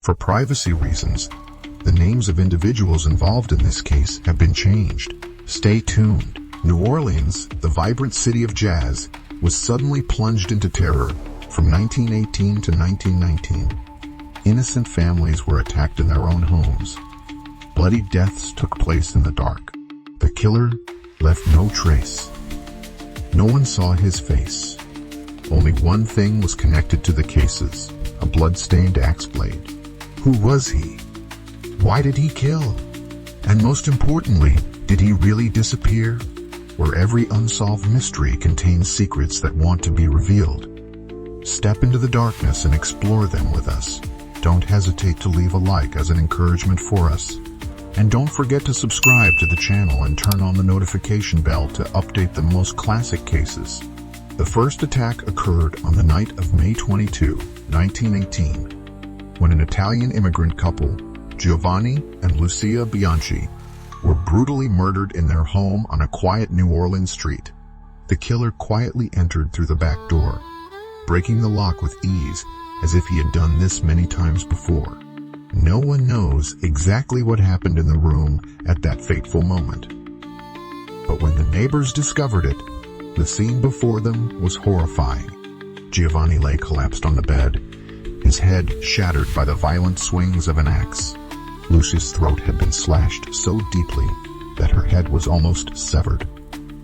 For privacy reasons, the names of individuals involved in this case have been changed. Stay tuned. New Orleans, the vibrant city of jazz, was suddenly plunged into terror from 1918 to 1919. Innocent families were attacked in their own homes. Bloody deaths took place in the dark. The killer left no trace. No one saw his face. Only one thing was connected to the cases: a blood-stained axe blade. Who was he? Why did he kill? And most importantly, did he really disappear? Where every unsolved mystery contains secrets that want to be revealed. Step into the darkness and explore them with us. Don't hesitate to leave a like as an encouragement for us. And don't forget to subscribe to the channel and turn on the notification bell to update the most classic cases. The first attack occurred on the night of May 22, 1918, when an Italian immigrant couple, Giovanni and Lucia Bianchi, were brutally murdered in their home on a quiet New Orleans street. The killer quietly entered through the back door, breaking the lock with ease as if he had done this many times before. No one knows exactly what happened in the room at that fateful moment. But when the neighbors discovered it, the scene before them was horrifying. Giovanni lay collapsed on the bed, his head shattered by the violent swings of an axe. Lucia's throat had been slashed so deeply that her head was almost severed,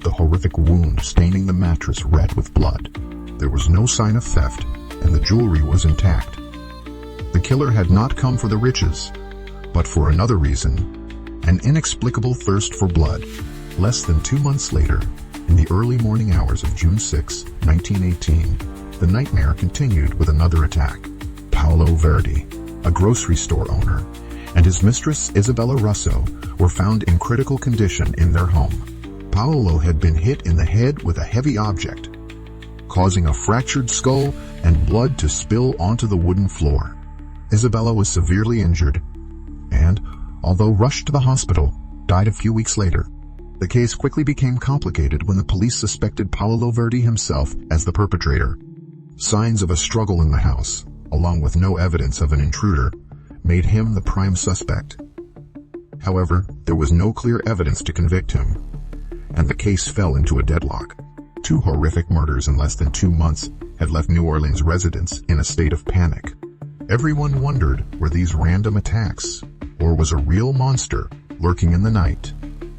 the horrific wound staining the mattress red with blood. There was no sign of theft, and the jewelry was intact. The killer had not come for the riches, but for another reason, an inexplicable thirst for blood. Less than 2 months later, in the early morning hours of June 6, 1918, the nightmare continued with another attack. Paolo Verdi, a grocery store owner, and his mistress Isabella Russo were found in critical condition in their home. Paolo had been hit in the head with a heavy object, causing a fractured skull and blood to spill onto the wooden floor. Isabella was severely injured and, although rushed to the hospital, died a few weeks later. The case quickly became complicated when the police suspected Paolo Verdi himself as the perpetrator. Signs of a struggle in the house, along with no evidence of an intruder, made him the prime suspect. However, there was no clear evidence to convict him, and the case fell into a deadlock. 2 horrific murders in less than 2 months had left New Orleans residents in a state of panic. Everyone wondered, were these random attacks, or was a real monster lurking in the night?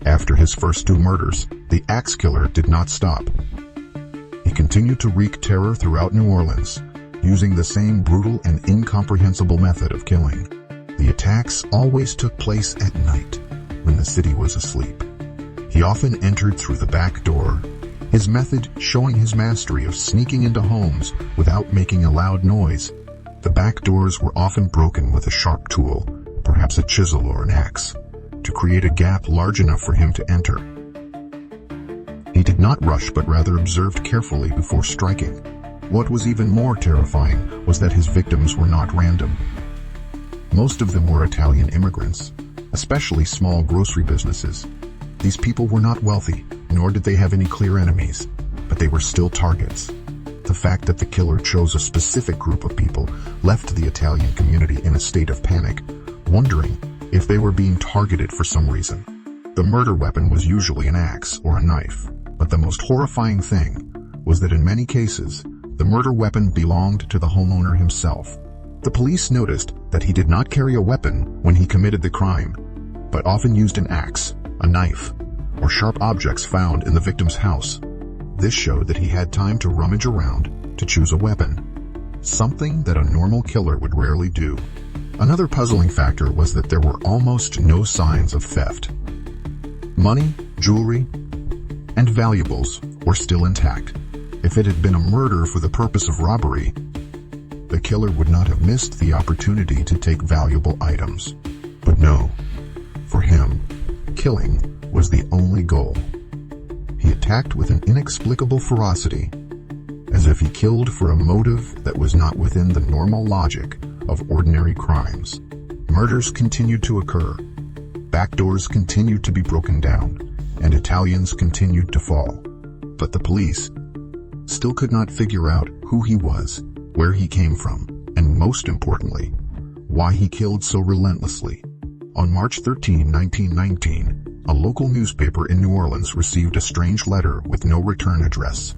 After his first 2 murders, the axe killer did not stop. He continued to wreak terror throughout New Orleans, using the same brutal and incomprehensible method of killing. The attacks always took place at night, when the city was asleep. He often entered through the back door, his method showing his mastery of sneaking into homes without making a loud noise. The back doors were often broken with a sharp tool, perhaps a chisel or an axe, to create a gap large enough for him to enter. He did not rush but rather observed carefully before striking. What was even more terrifying was that his victims were not random. Most of them were Italian immigrants, especially small grocery businesses. These people were not wealthy, nor did they have any clear enemies, but they were still targets. The fact that the killer chose a specific group of people left the Italian community in a state of panic, wondering if they were being targeted for some reason. The murder weapon was usually an axe or a knife, but the most horrifying thing was that in many cases, the murder weapon belonged to the homeowner himself. The police noticed that he did not carry a weapon when he committed the crime, but often used an axe, a knife, or sharp objects found in the victim's house. This showed that he had time to rummage around to choose a weapon, something that a normal killer would rarely do. Another puzzling factor was that there were almost no signs of theft. Money, jewelry, and valuables were still intact. If it had been a murder for the purpose of robbery, the killer would not have missed the opportunity to take valuable items. But no, for him, killing was the only goal. He attacked with an inexplicable ferocity, as if he killed for a motive that was not within the normal logic of ordinary crimes. Murders continued to occur, back doors continued to be broken down, and Italians continued to fall. But the police still could not figure out who he was, where he came from, and most importantly, why he killed so relentlessly. On March 13, 1919, a local newspaper in New Orleans received a strange letter with no return address.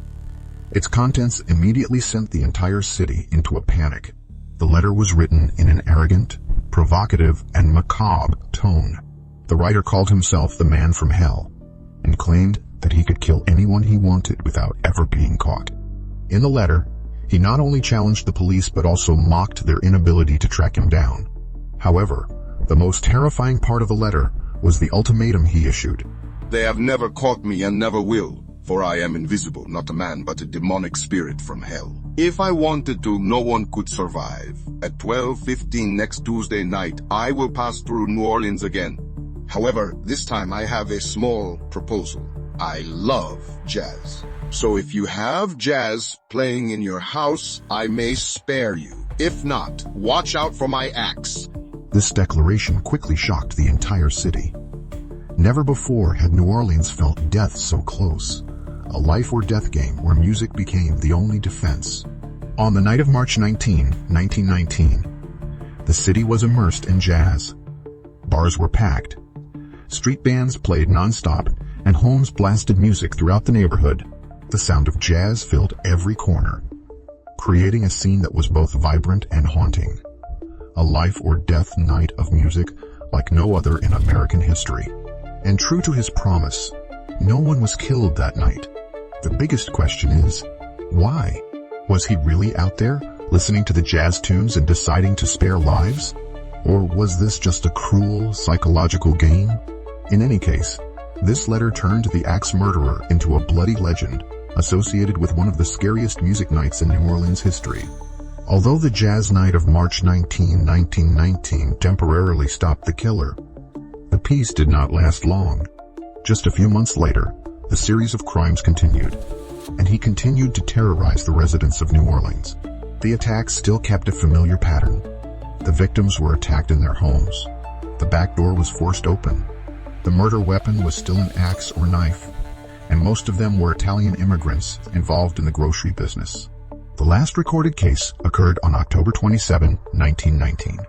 Its contents immediately sent the entire city into a panic. The letter was written in an arrogant, provocative, and macabre tone. The writer called himself the Man from Hell and claimed that he could kill anyone he wanted without ever being caught. In the letter, he not only challenged the police but also mocked their inability to track him down. However, the most terrifying part of the letter was the ultimatum he issued. They have never caught me and never will, for I am invisible, not a man but a demonic spirit from hell. If I wanted to, no one could survive. At 12:15 next Tuesday night, I will pass through New Orleans again. However, this time I have a small proposal. I love jazz. So if you have jazz playing in your house, I may spare you. If not, watch out for my axe. This declaration quickly shocked the entire city. Never before had New Orleans felt death so close. A life-or-death game where music became the only defense. On the night of March 19, 1919, the city was immersed in jazz. Bars were packed. Street bands played non-stop, and homes blasted music throughout the neighborhood. The sound of jazz filled every corner, creating a scene that was both vibrant and haunting. A life-or-death night of music like no other in American history. And true to his promise, no one was killed that night. The biggest question is, why? Was he really out there, listening to the jazz tunes and deciding to spare lives? Or was this just a cruel, psychological game? In any case, this letter turned the Axe murderer into a bloody legend, associated with one of the scariest music nights in New Orleans history. Although the jazz night of March 19, 1919 temporarily stopped the killer, the peace did not last long. Just a few months later, the series of crimes continued, and he continued to terrorize the residents of New Orleans. The attacks still kept a familiar pattern. The victims were attacked in their homes. The back door was forced open. The murder weapon was still an axe or knife, and most of them were Italian immigrants involved in the grocery business. The last recorded case occurred on October 27, 1919.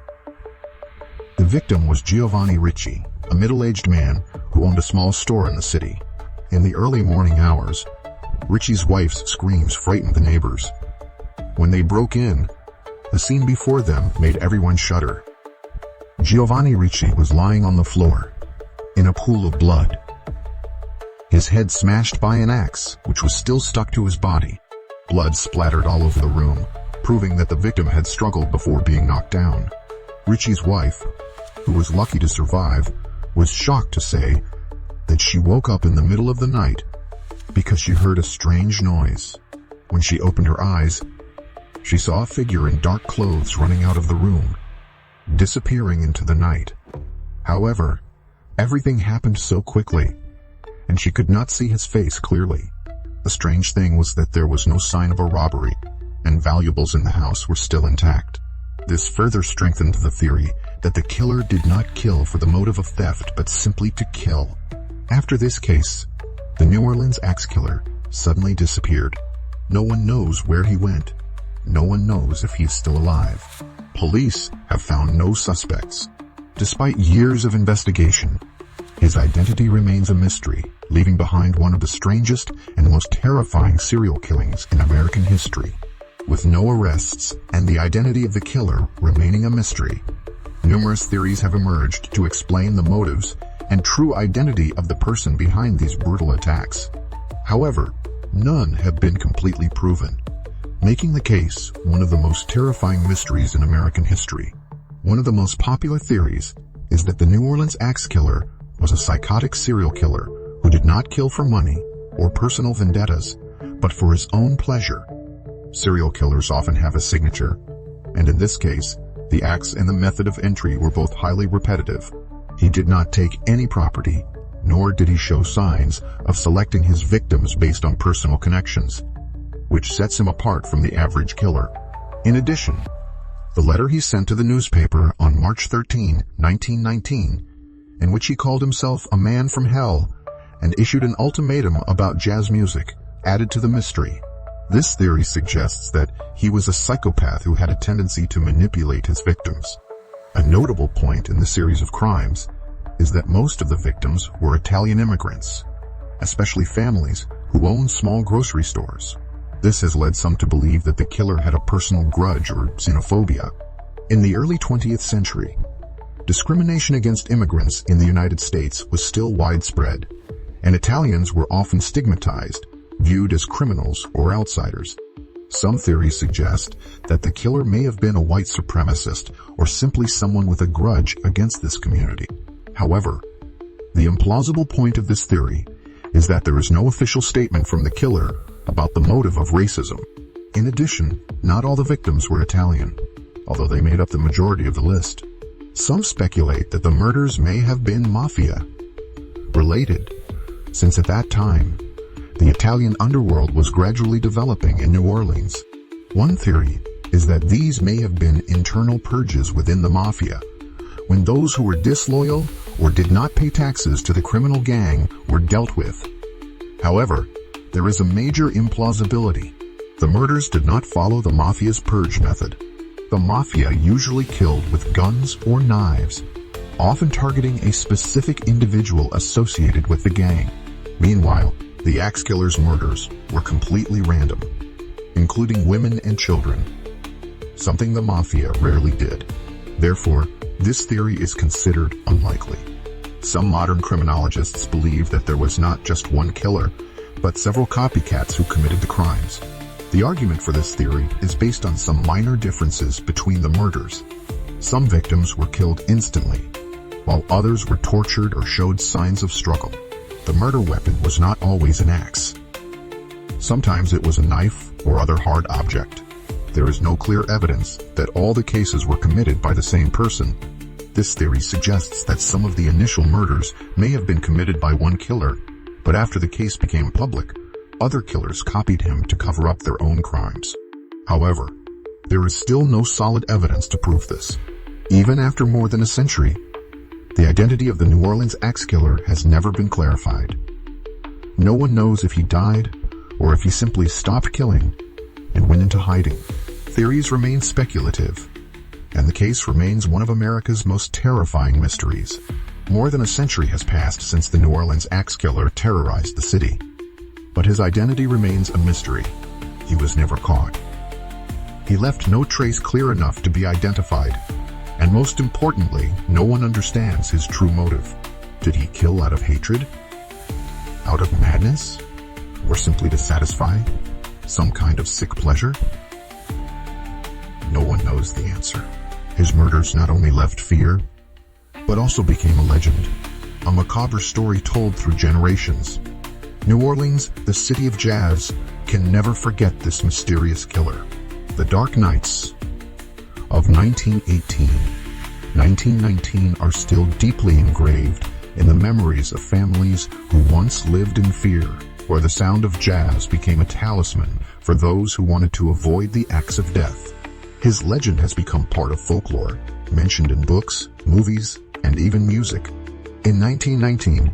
The victim was Giovanni Ricci, a middle-aged man who owned a small store in the city. In the early morning hours, Ricci's wife's screams frightened the neighbors. When they broke in, the scene before them made everyone shudder. Giovanni Ricci was lying on the floor, in a pool of blood. His head smashed by an axe, which was still stuck to his body. Blood splattered all over the room, proving that the victim had struggled before being knocked down. Ricci's wife, who was lucky to survive, was shocked to say that she woke up in the middle of the night because she heard a strange noise. When she opened her eyes, she saw a figure in dark clothes running out of the room, disappearing into the night. However, everything happened so quickly, and she could not see his face clearly. The strange thing was that there was no sign of a robbery, and valuables in the house were still intact. This further strengthened the theory that the killer did not kill for the motive of theft but simply to kill. After this case, the New Orleans axe killer suddenly disappeared. No one knows where he went. No one knows if he is still alive. Police have found no suspects. Despite years of investigation, his identity remains a mystery, leaving behind one of the strangest and most terrifying serial killings in American history. With no arrests and the identity of the killer remaining a mystery, numerous theories have emerged to explain the motives and true identity of the person behind these brutal attacks. However, none have been completely proven, making the case one of the most terrifying mysteries in American history. One of the most popular theories is that the New Orleans axe killer was a psychotic serial killer who did not kill for money or personal vendettas, but for his own pleasure. Serial killers often have a signature, and in this case, the axe and the method of entry were both highly repetitive. He did not take any property, nor did he show signs of selecting his victims based on personal connections, which sets him apart from the average killer. In addition, the letter he sent to the newspaper on March 13, 1919, in which he called himself a man from hell and issued an ultimatum about jazz music, added to the mystery. This theory suggests that he was a psychopath who had a tendency to manipulate his victims. A notable point in the series of crimes is that most of the victims were Italian immigrants, especially families who owned small grocery stores. This has led some to believe that the killer had a personal grudge or xenophobia. In the early 20th century, discrimination against immigrants in the United States was still widespread, and Italians were often stigmatized, viewed as criminals or outsiders. Some theories suggest that the killer may have been a white supremacist or simply someone with a grudge against this community. However, the implausible point of this theory is that there is no official statement from the killer about the motive of racism. In addition, not all the victims were Italian, although they made up the majority of the list. Some speculate that the murders may have been mafia-related, since at that time, the Italian underworld was gradually developing in New Orleans. One theory is that these may have been internal purges within the mafia, when those who were disloyal or did not pay taxes to the criminal gang were dealt with. However, there is a major implausibility. The murders did not follow the mafia's purge method. The mafia usually killed with guns or knives, often targeting a specific individual associated with the gang. Meanwhile, the axe killer's murders were completely random, including women and children, something the mafia rarely did. Therefore, this theory is considered unlikely. Some modern criminologists believe that there was not just one killer, but several copycats who committed the crimes. The argument for this theory is based on some minor differences between the murders. Some victims were killed instantly, while others were tortured or showed signs of struggle. The murder weapon was not always an axe. Sometimes it was a knife or other hard object. There is no clear evidence that all the cases were committed by the same person. This theory suggests that some of the initial murders may have been committed by one killer, but after the case became public, other killers copied him to cover up their own crimes. However, there is still no solid evidence to prove this. Even after more than a century, the identity of the New Orleans axe killer has never been clarified. No one knows if he died or if he simply stopped killing and went into hiding. Theories remain speculative, and the case remains one of America's most terrifying mysteries. More than a century has passed since the New Orleans axe killer terrorized the city, but his identity remains a mystery. He was never caught. He left no trace clear enough to be identified, and most importantly, no one understands his true motive. Did he kill out of hatred? Out of madness? Or simply to satisfy some kind of sick pleasure? No one knows the answer. His murders not only left fear, but also became a legend, a macabre story told through generations. New Orleans, the city of jazz, can never forget this mysterious killer. The dark nights of 1918, 1919 are still deeply engraved in the memories of families who once lived in fear, where the sound of jazz became a talisman for those who wanted to avoid the axe of death. His legend has become part of folklore, mentioned in books, movies, and even music. In 1919,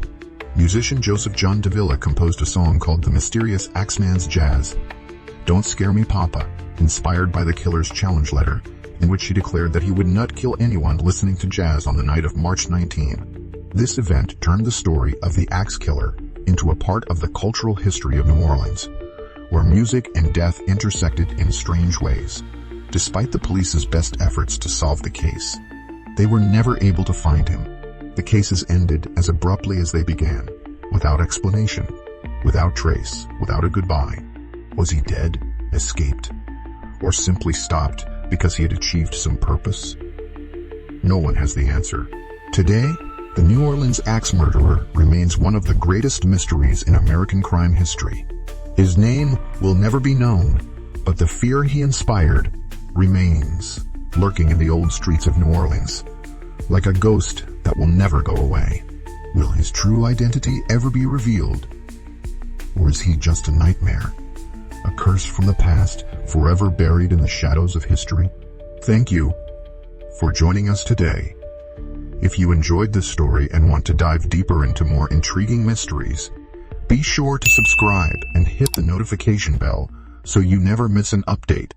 musician Joseph John Davila composed a song called The Mysterious Axeman's Jazz, Don't Scare Me Papa, inspired by the killer's challenge letter, in which he declared that he would not kill anyone listening to jazz on the night of March 19. This event turned the story of the axe killer into a part of the cultural history of New Orleans, where music and death intersected in strange ways. Despite the police's best efforts to solve the case, they were never able to find him. The cases ended as abruptly as they began, without explanation, without trace, without a goodbye. Was he dead, escaped, or simply stopped because he had achieved some purpose? No one has the answer. Today, the New Orleans axe murderer remains one of the greatest mysteries in American crime history. His name will never be known, but the fear he inspired remains, lurking in the old streets of New Orleans, like a ghost that will never go away. Will his true identity ever be revealed? Or is he just a nightmare, a curse from the past, forever buried in the shadows of history? Thank you for joining us today. If you enjoyed this story and want to dive deeper into more intriguing mysteries, be sure to subscribe and hit the notification bell so you never miss an update.